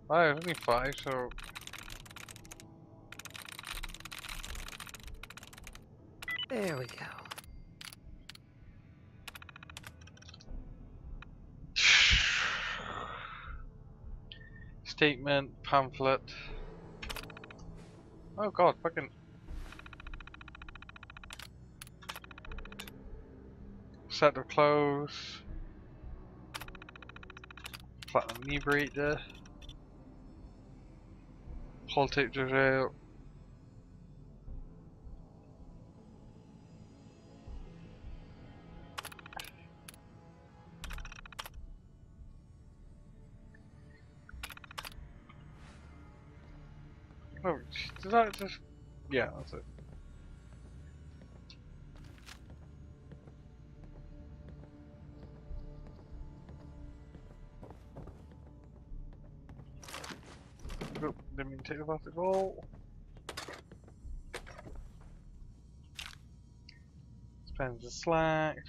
Oh, only 5, so... There we go. Statement, pamphlet. Oh god, fucking... Set of clothes. Platinum inebriator. Whole tape to jail. Oh, did that just... Yeah, that's it. Oh, didn't mean to take the plastic ball. Spends the slacks.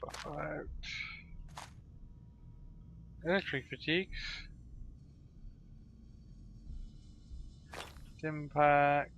Buff out. Electric fatigues. Dim pack.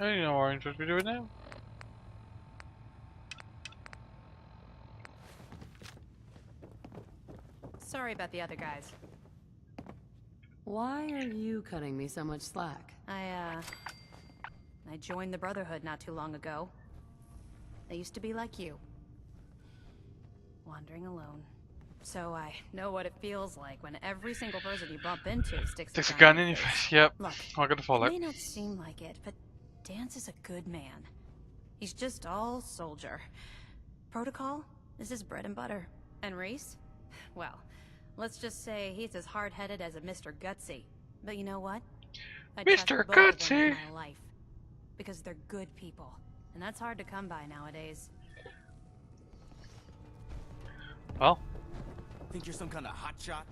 I don't know what I'm supposed to be doing now. Sorry about the other guys. Why are you cutting me so much slack? I joined the Brotherhood not too long ago. I used to be like you. Wandering alone. So I know what it feels like when every single person you bump into sticks A gun in your face. Yep. Look, I gotta follow. it may not seem like it, but Danse is a good man. He's just all soldier. Protocol is his bread and butter. And Reese? Well, let's just say he's as hard-headed as a Mr. Gutsy. But you know what? I'd trust Mr. both of them Gutsy! with my life. Because they're good people. And that's hard to come by nowadays. Well. Think you're some kind of hotshot?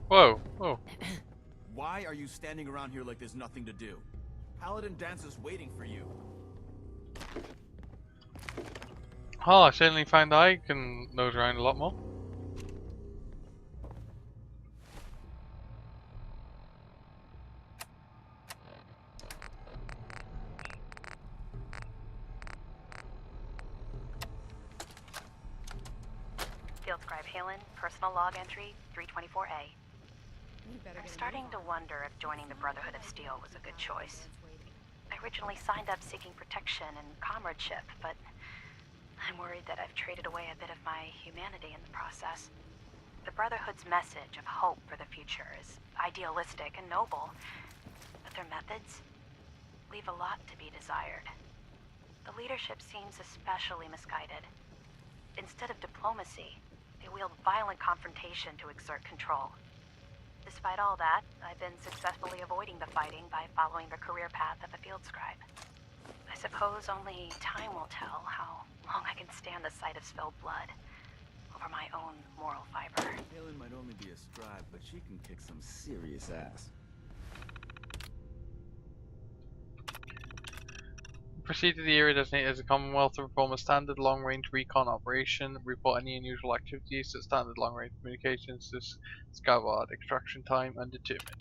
Whoa. Whoa. Why are you standing around here like there's nothing to do? Paladin Danse is waiting for you. Oh, I certainly find I can nose around a lot more. Field Scribe Halen, personal log entry 324A. I'm starting to wonder if joining the Brotherhood of Steel was a good choice. I originally signed up seeking protection and comradeship, but I'm worried that I've traded away a bit of my humanity in the process. The Brotherhood's message of hope for the future is idealistic and noble, but their methods leave a lot to be desired. The leadership seems especially misguided. Instead of diplomacy, they wield violent confrontation to exert control. Despite all that, I've been successfully avoiding the fighting by following the career path of a field scribe. I suppose only time will tell how long I can stand the sight of spilled blood over my own moral fiber. Halen might only be a scribe, but she can kick some serious ass. Proceed to the area designated as a Commonwealth to perform a standard long-range recon operation. Report any unusual activities to standard long-range communications to Skyward. Extraction time undetermined.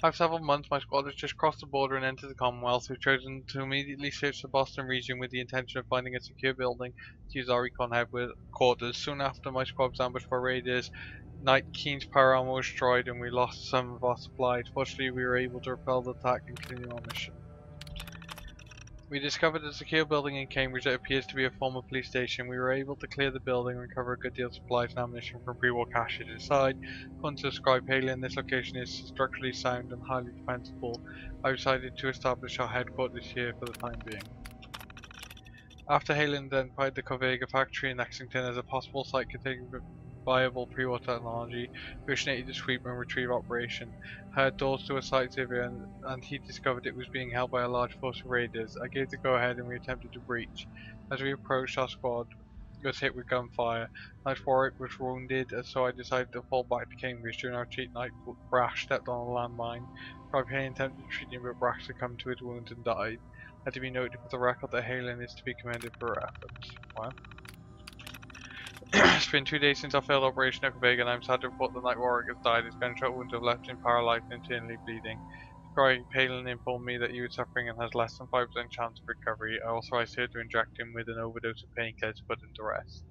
After several months, my squad has just crossed the border and entered the Commonwealth. We've chosen to immediately search the Boston region with the intention of finding a secure building to use our recon headquarters. Soon after, my squad was ambushed by raiders. Night Keen's power armor was destroyed and we lost some of our supplies. Fortunately, we were able to repel the attack and continue our mission. We discovered a secure building in Cambridge that appears to be a former police station. We were able to clear the building and recover a good deal of supplies and ammunition from pre-war caches inside. According to Scribe Halen, this location is structurally sound and highly defensible. I decided to establish our headquarters here for the time being. After Halen identified the Covega factory in Lexington as a possible site containing viable pre-war technology, we originated the sweep and retrieve operation. I had doors to a site survey and he discovered it was being held by a large force of raiders. I gave the go-ahead and we attempted to breach. As we approached, our squad was hit with gunfire. Knight Warwick was wounded, and so I decided to fall back to Cambridge. During our cheat night, Brash stepped on a landmine. Scribe attempted to treat him, but Brash succumbed to his wounds and died. Had to be noted for the record that Halen is to be commended for her efforts. Wow. It's been 2 days since our failed operation at Covega, and I'm sad to report that Knight Warwick has died. His gunshot wounds have left him paralyzed and internally bleeding. Scribe Halen informed me that he was suffering and has less than 5% chance of recovery. I authorized her to inject him with an overdose of painkillers to put him to rest.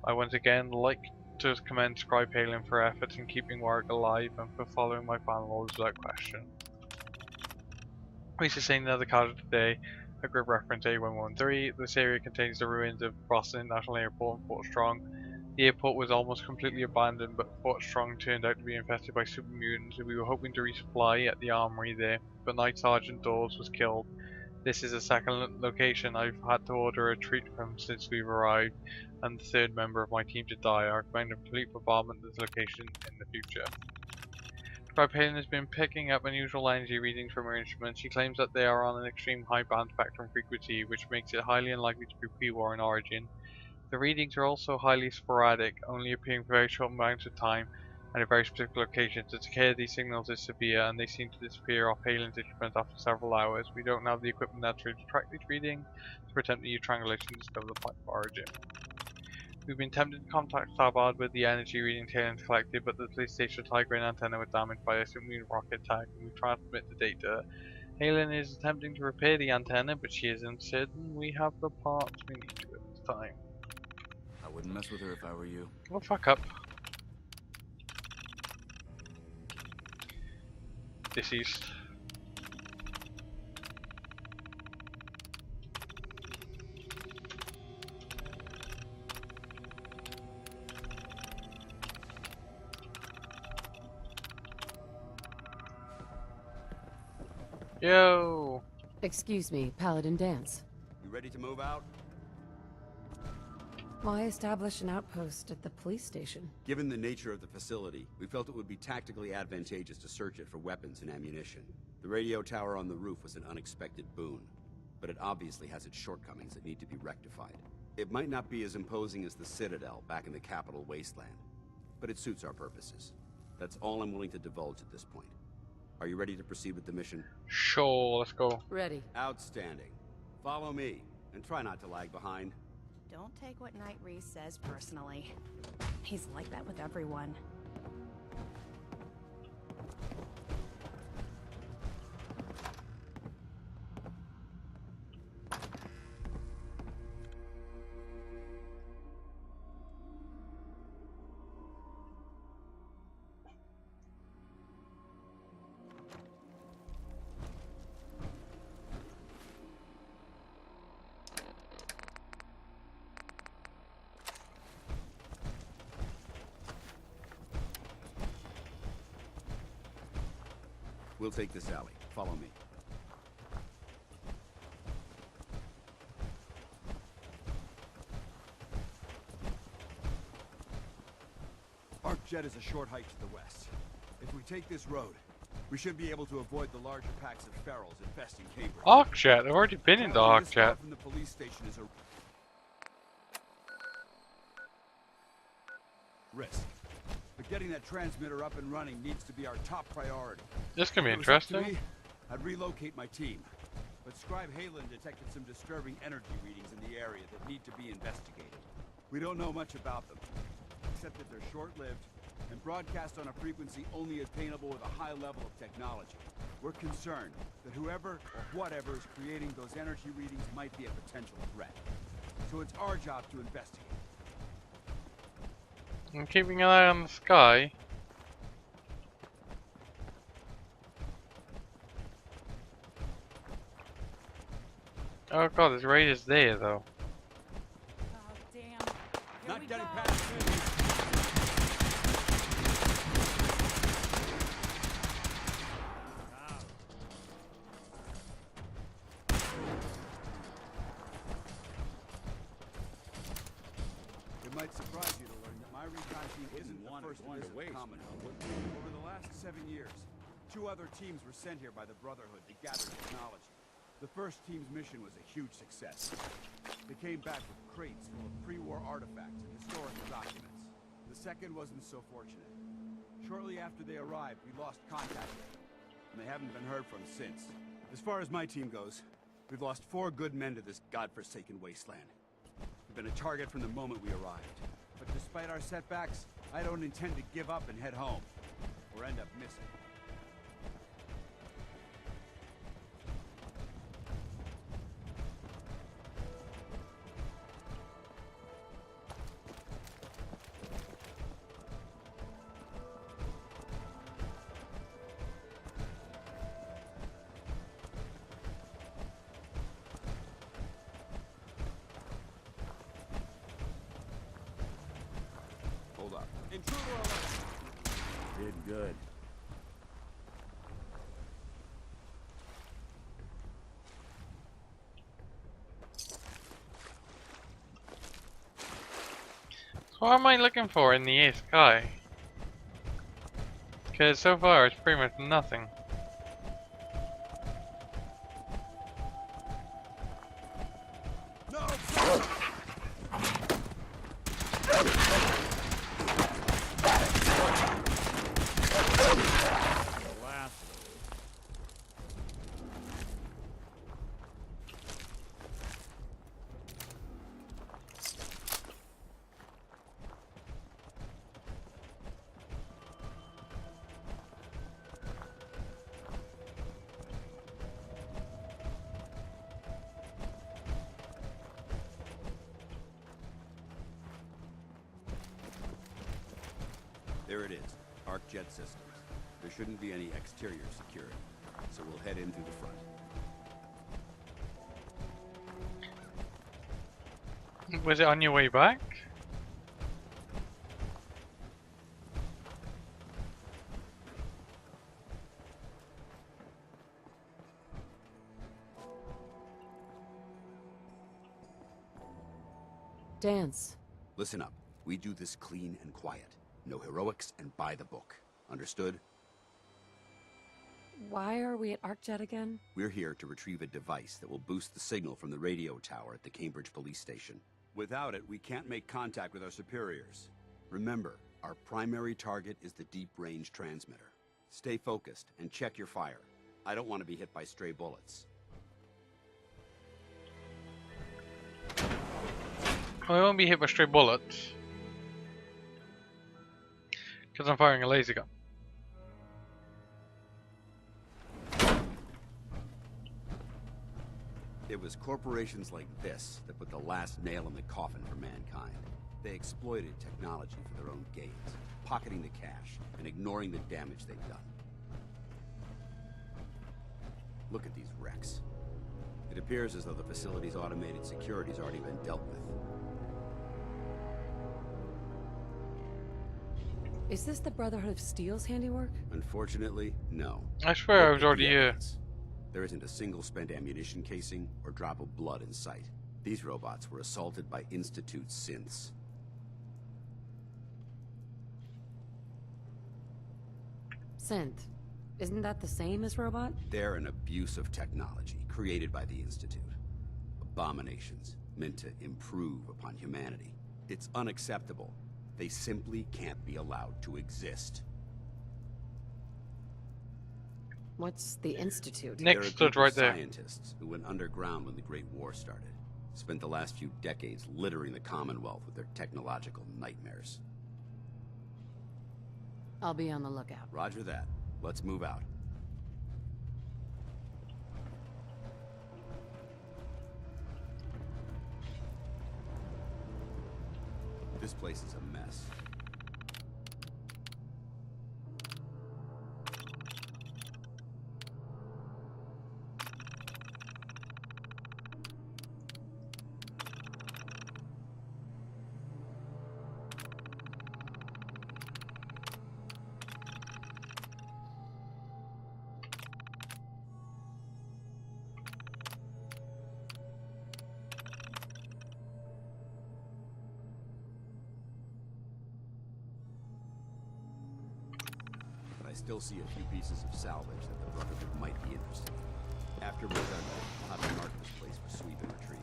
I once again like to commend Scribe Halen for her efforts in keeping Warwick alive and for following my plan laws without question. We sustained another casualty today. A group reference A113. This area contains the ruins of Boston International Airport and Fort Strong. The airport was almost completely abandoned, but Fort Strong turned out to be infested by super mutants, and we were hoping to resupply at the armory there, but Night Sergeant Dawes was killed. This is the second location I've had to order a treat from since we've arrived, and the third member of my team to die. I recommend a complete bombardment of this location in the future. Scribe Halen has been picking up unusual energy readings from her instruments. She claims that they are on an extreme high band spectrum frequency, which makes it highly unlikely to be pre-war in origin. The readings are also highly sporadic, only appearing for very short amounts of time and at very specific locations. The decay of these signals is severe, and they seem to disappear off Halen's instruments after several hours. We don't have the equipment necessary to track these readings, so we're attempting to use triangulation to discover the point of origin. We've been tempted to contact Starboard with the energy readings Halen collected, but the police station Tigrane antenna was damaged by a submarine rocket attack, and we transmit the data. Halen is attempting to repair the antenna, but she isn't certain we have the parts we need to at this time. I wouldn't mess with her if I were you. Well, fuck up. Deceased. Yo! Excuse me, Paladin Dance. You ready to move out? Why establish an outpost at the police station? Given the nature of the facility, we felt it would be tactically advantageous to search it for weapons and ammunition. The radio tower on the roof was an unexpected boon, but it obviously has its shortcomings that need to be rectified. It might not be as imposing as the Citadel back in the Capital Wasteland, but it suits our purposes. That's all I'm willing to divulge at this point. Are you ready to proceed with the mission? Sure, let's go. Ready. Outstanding. Follow me, and try not to lag behind. Don't take what Knight Reese says personally. He's like that with everyone. We'll take this alley. Follow me. Arcjet is a short hike to the west. If we take this road, we should be able to avoid the larger packs of ferals infesting Cambridge. Arcjet, I've already been in the Traveling this far Arcjet. from the police station is a risk. But getting that transmitter up and running needs to be our top priority. This can be If it was up to interesting. me, I'd relocate my team. But Scribe Halen detected some disturbing energy readings in the area that need to be investigated. We don't know much about them, except that they're short-lived and broadcast on a frequency only attainable with a high level of technology. We're concerned that whoever or whatever is creating those energy readings might be a potential threat. So it's our job to investigate. I'm keeping an eye on the sky. Oh god, there's raiders there though. Oh, damn. Here Not we getting go. past me. might surprise you to learn that my recon team isn't the first to visit the Commonwealth. Over the last 7 years, 2 other teams were sent here by the Brotherhood to gather technology. The first team's mission was a huge success. They came back with crates full of pre-war artifacts and historical documents. The second wasn't so fortunate. Shortly after they arrived, we lost contact with them, and they haven't been heard from since. As far as my team goes, we've lost 4 good men to this godforsaken wasteland. We've been a target from the moment we arrived. But despite our setbacks, I don't intend to give up and head home, or end up missing. Hold up. Intruder alert! Did good. So what am I looking for in the sky? Because so far it's pretty much nothing. No! There it is. Arc Jet Systems. There shouldn't be any exterior security, so we'll head in through the front. Was it on your way back? Dance. Listen up. We do this clean and quiet. No heroics and by the book. Understood? Why are we at ArcJet again? We're here to retrieve a device that will boost the signal from the radio tower at the Cambridge police station. Without it, we can't make contact with our superiors. Remember, our primary target is the deep-range transmitter. Stay focused and check your fire. I don't want to be hit by stray bullets. I won't be hit by stray bullets. Because I'm firing a laser gun. It was corporations like this that put the last nail in the coffin for mankind. They exploited technology for their own gains, pocketing the cash and ignoring the damage they've done. Look at these wrecks. It appears as though the facility's automated security's already been dealt with. Is this the Brotherhood of Steel's handiwork? Unfortunately, no. I swear I Look was at already the here. evidence. There isn't a single spent ammunition casing or drop of blood in sight. These robots were assaulted by Institute synths. Synth. Isn't that the same as robot? They're an abuse of technology created by the Institute. Abominations meant to improve upon humanity. It's unacceptable. They simply can't be allowed to exist. What's the Institute? Nick They're a stood group of right there. scientists who went underground when the Great War started. Spent the last few decades littering the Commonwealth with their technological nightmares. I'll be on the lookout. Roger that. Let's move out. This place is a mess. still see a few pieces of salvage that the Brotherhood might be interested in. After we're done, we'll have to mark this place for sweep and retrieve.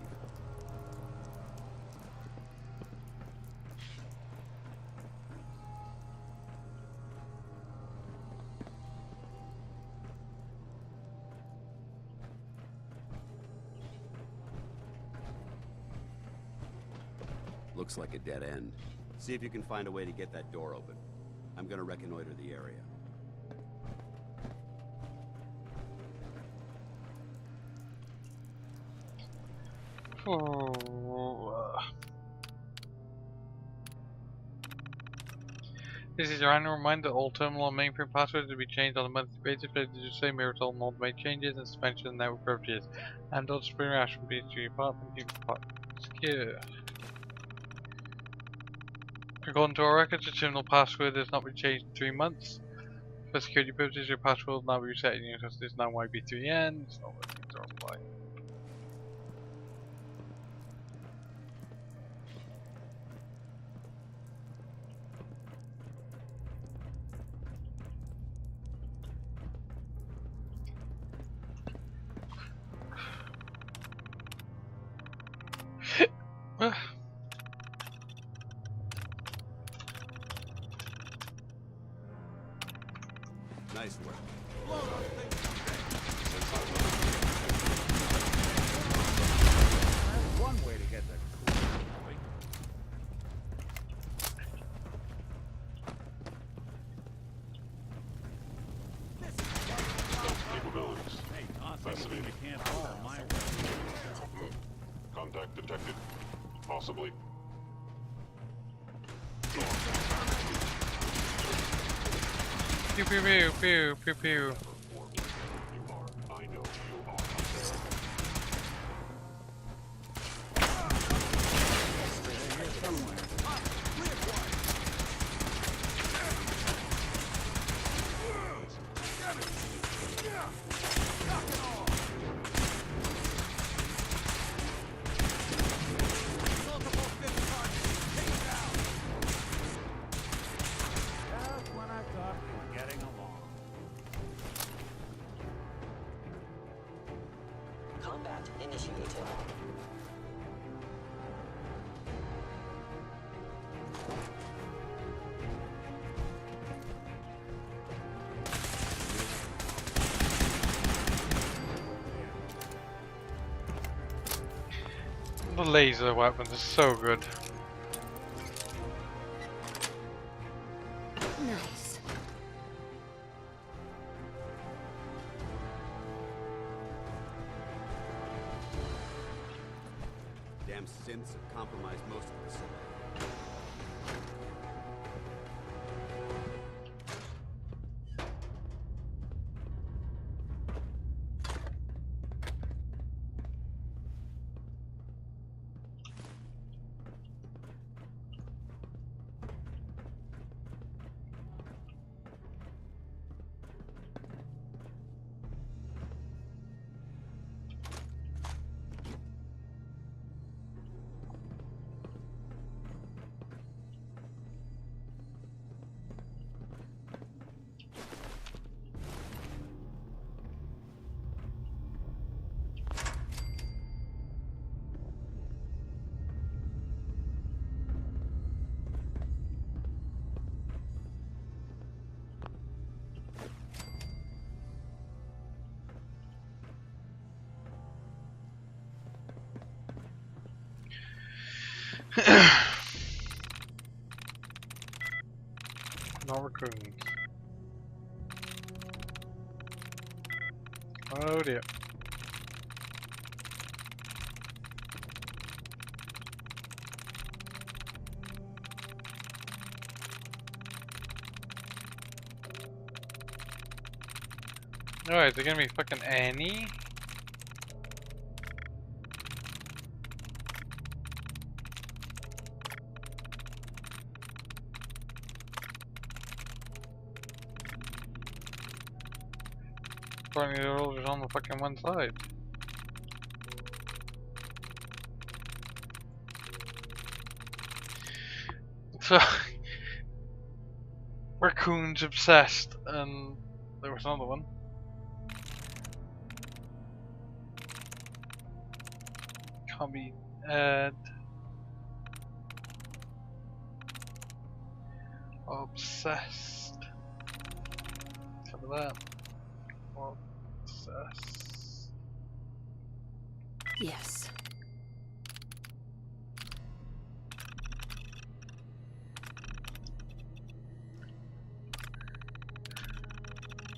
Looks like a dead end. See if you can find a way to get that door open. I'm gonna reconnoiter the area. This is your annual reminder that all terminal and mainframe passwords will be changed on a monthly basis. Please do the same may result in automated changes and suspension of network privileges. And those spring rash will be to your apartment. Secure. According to our records, the terminal password has not been changed in 3 months. For security purposes, your password will now be reset in because there's now YB3N. It's not working to apply. Nice work. That's one way to get that cool boy. Capabilities. Hey, Thompson, Fascinating. you can't haul my way. Contact detected. Possibly. Pew pew pew pew pew pew. You are. I know you are. Just when I thought we were getting along. Combat initiated. The laser weapons are so good. Nice. Damn synths have compromised most of the facility. Not raccoons. Oh dear. Alright, is it gonna be fucking Annie? Apparently they're all just on the fucking one side. So raccoons obsessed and there was another one. Can't be obsessed. Cover that. Obsessed. Yes.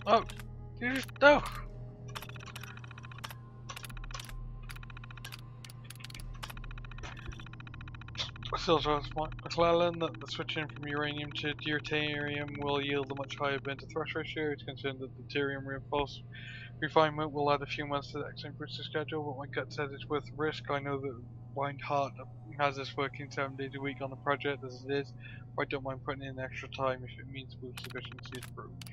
Oh, you just no. Still trust McClellan that the switching from uranium to deuterium will yield a much higher burn to thrust ratio. It's concerned that the deuterium reinforced refinement will add a few months to the excellent booster schedule, but my gut says it's worth the risk. I know that Weinhardt has us working 7 days a week on the project as it is, but I don't mind putting in extra time if it means boost efficiency is improved.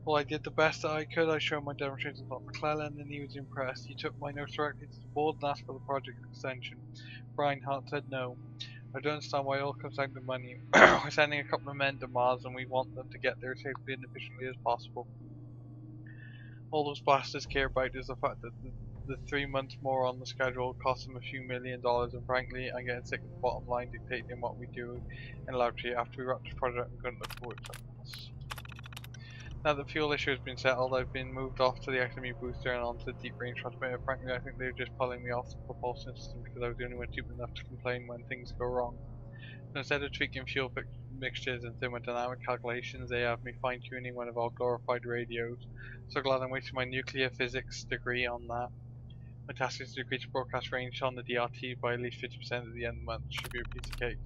Well, I did the best that I could. I showed my demonstrations to McClellan and he was impressed. He took my notes directly to the board and asked for the project extension. Reinhardt said no. I don't understand why it all comes down to money. We're sending a couple of men to Mars and we want them to get there safely and efficiently as possible. All those bastards care about is the fact that the 3 months more on the schedule costs them a few $1 million, and frankly, I'm getting sick of the bottom line dictating what we do in laboratory. After we wrap this project, I'm going to look forward to something else. Now that the fuel issue has been settled, I've been moved off to the XME booster and onto the deep range transmitter. Frankly, I think they're just pulling me off the propulsion system because I was the only one stupid enough to complain when things go wrong. So instead of tweaking fuel mixtures and thermodynamic calculations, they have me fine-tuning one of our glorified radios. So glad I'm wasting my nuclear physics degree on that. My task is to decrease broadcast range on the DRT by at least 50% at the end of the month. Should be a piece of cake.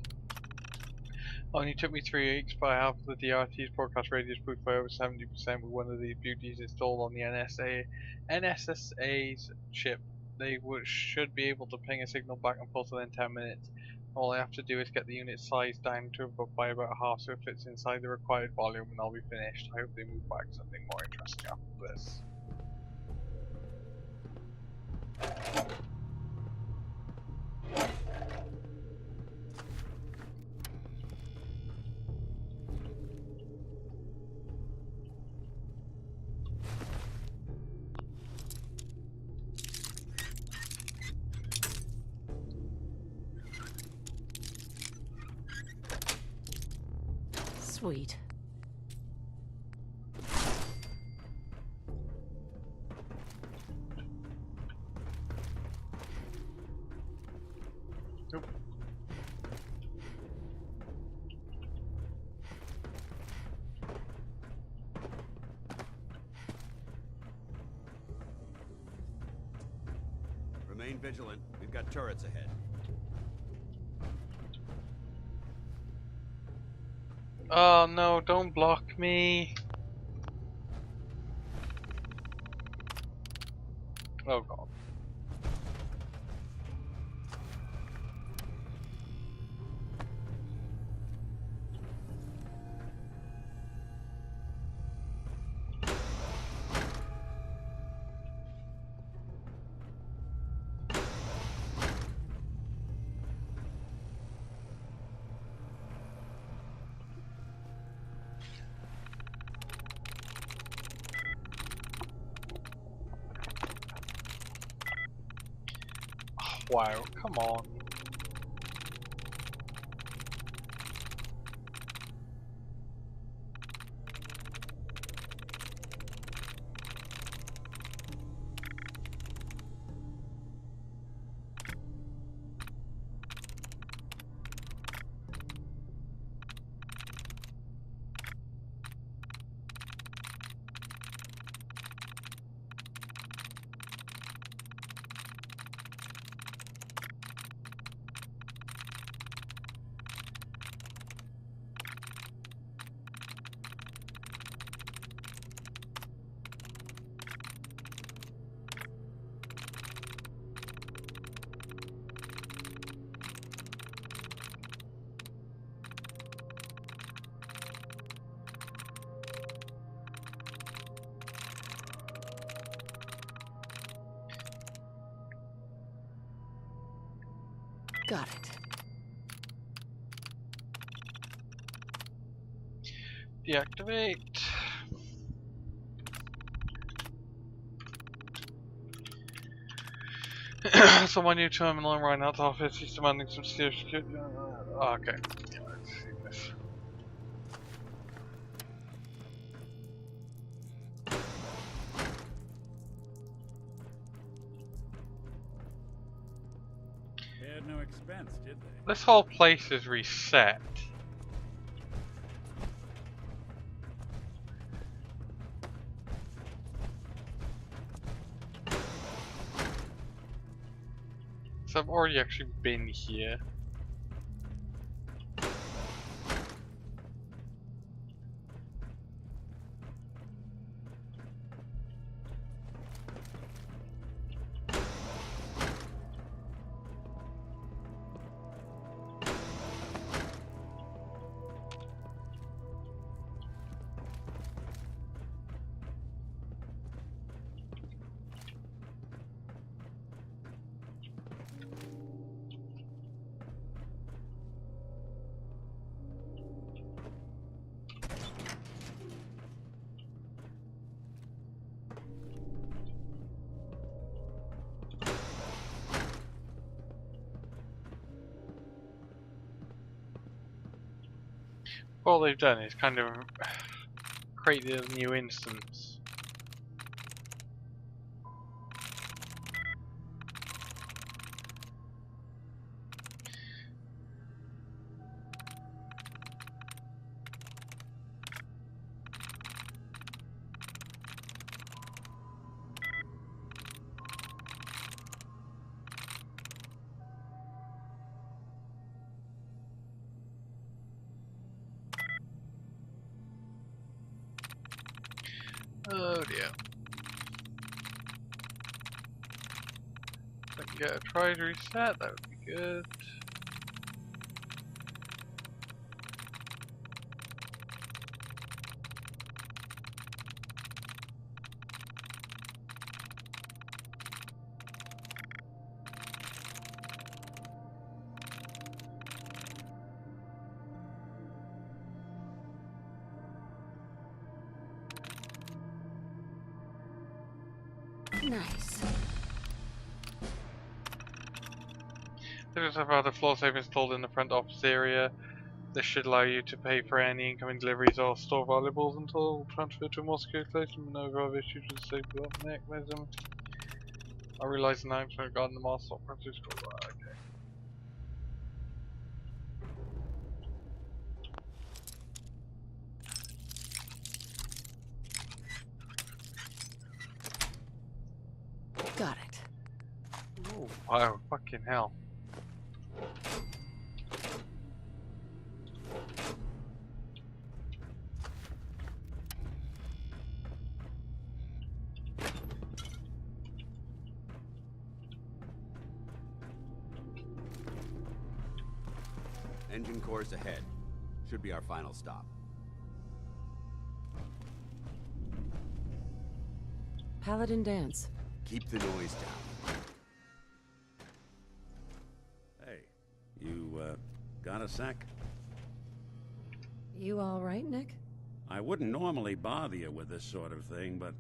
Only took me 3 weeks, but I have the DRT's broadcast radius boosted by over 70% with one of these beauties installed on the NSSA's ship. They should be able to ping a signal back and forth within 10 minutes. All I have to do is get the unit size down to by about half so it fits inside the required volume and I'll be finished. I hope they move back to something more interesting after this. Sweet. Nope. Remain vigilant. We've got turrets ahead. Oh no, don't block me. Oh god. Wow, come on. Got it. Deactivate. Someone new terminal right now at the office. He's demanding some serious security. Okay. Yeah, let's see this. They had no expense, did they? This whole place is reset. So I've already actually been here. All they've done is kind of created a new instance. Oh dear. If I can get a try to reset, that would be good. Nice. There is about a floor safe installed in the front office area. This should allow you to pay for any incoming deliveries or store valuables until transferred to a more secure place with no other issues with the safe mechanism. I realize the announcement regarding the Master Francisco. Okay. Got it. Oh, wow, fucking hell. Engine course ahead. Should be our final stop. Paladin dance. Keep the noise down. Hey, you, got a sec? You all right, Nick? I wouldn't normally bother you with this sort of thing, but,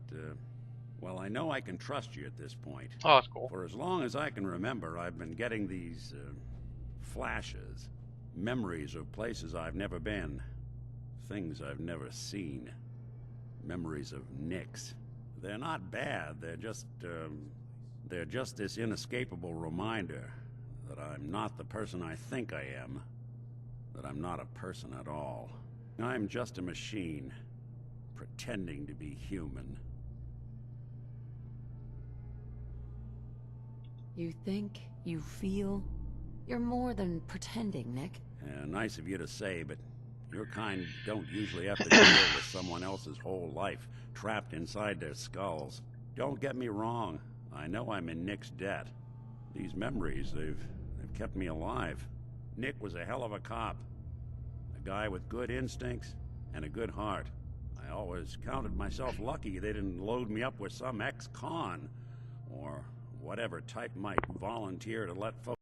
well, I know I can trust you at this point. Oh, that's cool. For as long as I can remember, I've been getting these, flashes. Memories of places I've never been. Things I've never seen. Memories of Nicks. They're not bad, they're just this inescapable reminder that I'm not the person I think I am. That I'm not a person at all. I'm just a machine, pretending to be human. You think, you feel, you're more than pretending, Nick. Nice of you to say, but your kind don't usually have to deal with someone else's whole life trapped inside their skulls. Don't get me wrong, I know I'm in Nick's debt. These memories, they've kept me alive. Nick was a hell of a cop. A guy with good instincts and a good heart. I always counted myself lucky they didn't load me up with some ex-con, or whatever type might volunteer to let folks